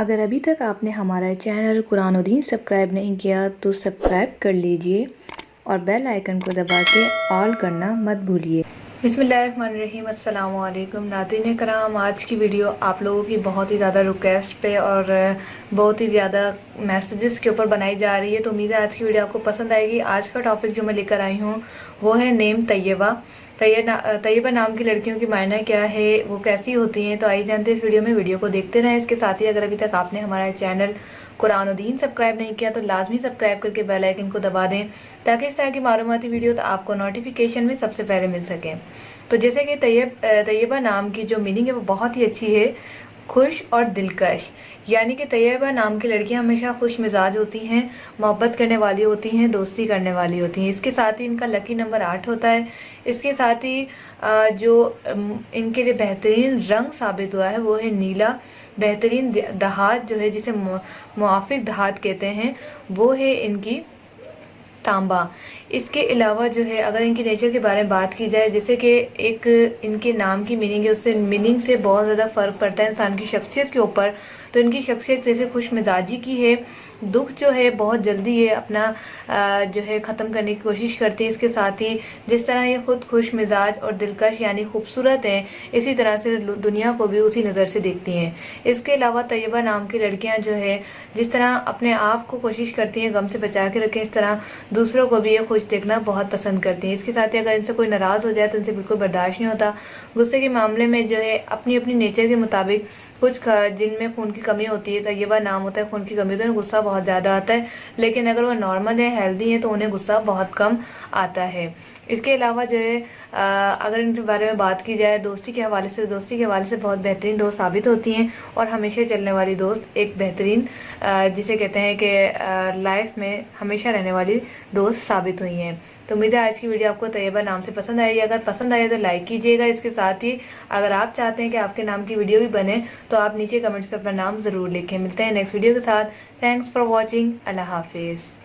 अगर अभी तक आपने हमारा चैनल कुरानुद्दीन सब्सक्राइब नहीं किया तो सब्सक्राइब कर लीजिए और बेल आइकन को दबा के ऑल करना मत भूलिए। बिस्मिल्लाहिर्रहमानिर्रहीम, अस्सलाम वालेकुम नाज़रीन कराम। आज की वीडियो आप लोगों की बहुत ही ज़्यादा रिक्वेस्ट पे और बहुत ही ज़्यादा मैसेजेस के ऊपर बनाई जा रही है, तो उम्मीद है आज की वीडियो आपको पसंद आएगी। आज का टॉपिक जो मैं लेकर आई हूँ वो है नेम तैयबा। तैयबा नाम की लड़कियों की मायना क्या है, वो कैसी होती हैं, तो आइए जानते हैं इस वीडियो को देखते रहें। इसके साथ ही अगर अभी तक आपने हमारा चैनल कुरानुद्दीन सब्सक्राइब नहीं किया तो लाजमी सब्सक्राइब करके बेल आइकन को दबा दें ताकि इस तरह की मालूमाती वीडियोस आपको नोटिफिकेशन में सबसे पहले मिल सकें। तो जैसे कि तैयबा नाम की जो मीनिंग है वो बहुत ही अच्छी है, खुश और दिलकश। यानी कि तैयबा नाम की लड़कियां हमेशा खुश मिजाज होती हैं, मोहब्बत करने वाली होती हैं, दोस्ती करने वाली होती हैं। इसके साथ ही इनका लकी नंबर 8 होता है। इसके साथ ही जो इनके लिए बेहतरीन रंग साबित हुआ है वो है नीला। बेहतरीन दहात जो है, जिसे मुआफिक दहात कहते हैं, वो है इनकी तांबा। इसके अलावा जो है अगर इनके नेचर के बारे में बात की जाए, जैसे कि एक इनके नाम की मीनिंग है, उससे मीनिंग से बहुत ज़्यादा फ़र्क पड़ता है इंसान की शख्सियत के ऊपर। तो इनकी शख्सियत जैसे खुश मिजाजी की है, दुख जो है बहुत जल्दी ये अपना जो है ख़त्म करने की कोशिश करती है। इसके साथ ही जिस तरह ये खुद खुश मिजाज और दिलकश यानी खूबसूरत हैं, इसी तरह से दुनिया को भी उसी नज़र से देखती हैं। इसके अलावा तैयबा नाम की लड़कियां जो है जिस तरह अपने आप को कोशिश करती हैं गम से बचा के रखें, इस तरह दूसरों को भी ये खुश देखना बहुत पसंद करती हैं। इसके साथ ही अगर इनसे कोई नाराज़ हो जाए तो इनसे बिल्कुल बर्दाश्त नहीं होता। गुस्से के मामले में जो है अपनी अपनी नेचर के मुताबिक कुछ जिनमें खून की कमी होती है, तैयबा नाम होता है खून की कमी, तो उन्हें गुस्सा बहुत ज़्यादा आता है। लेकिन अगर वो नॉर्मल है, हेल्दी है, तो उन्हें गुस्सा बहुत कम आता है। इसके अलावा जो है अगर इनके बारे में बात की जाए दोस्ती के हवाले से, बहुत बेहतरीन दोस्त साबित होती हैं और हमेशा चलने वाली दोस्त, एक बेहतरीन जिसे कहते हैं कि लाइफ में हमेशा रहने वाली दोस्त साबित हुई हैं। तो उम्मीद है आज की वीडियो आपको तैयबा नाम से पसंद आएगी। अगर पसंद आए तो लाइक कीजिएगा। इसके साथ ही अगर आप चाहते हैं कि आपके नाम की वीडियो भी बने तो आप नीचे कमेंट्स में अपना नाम ज़रूर लिखें। मिलते हैं नेक्स्ट वीडियो के साथ। Thanks for watching. अल्लाह हाफिज़।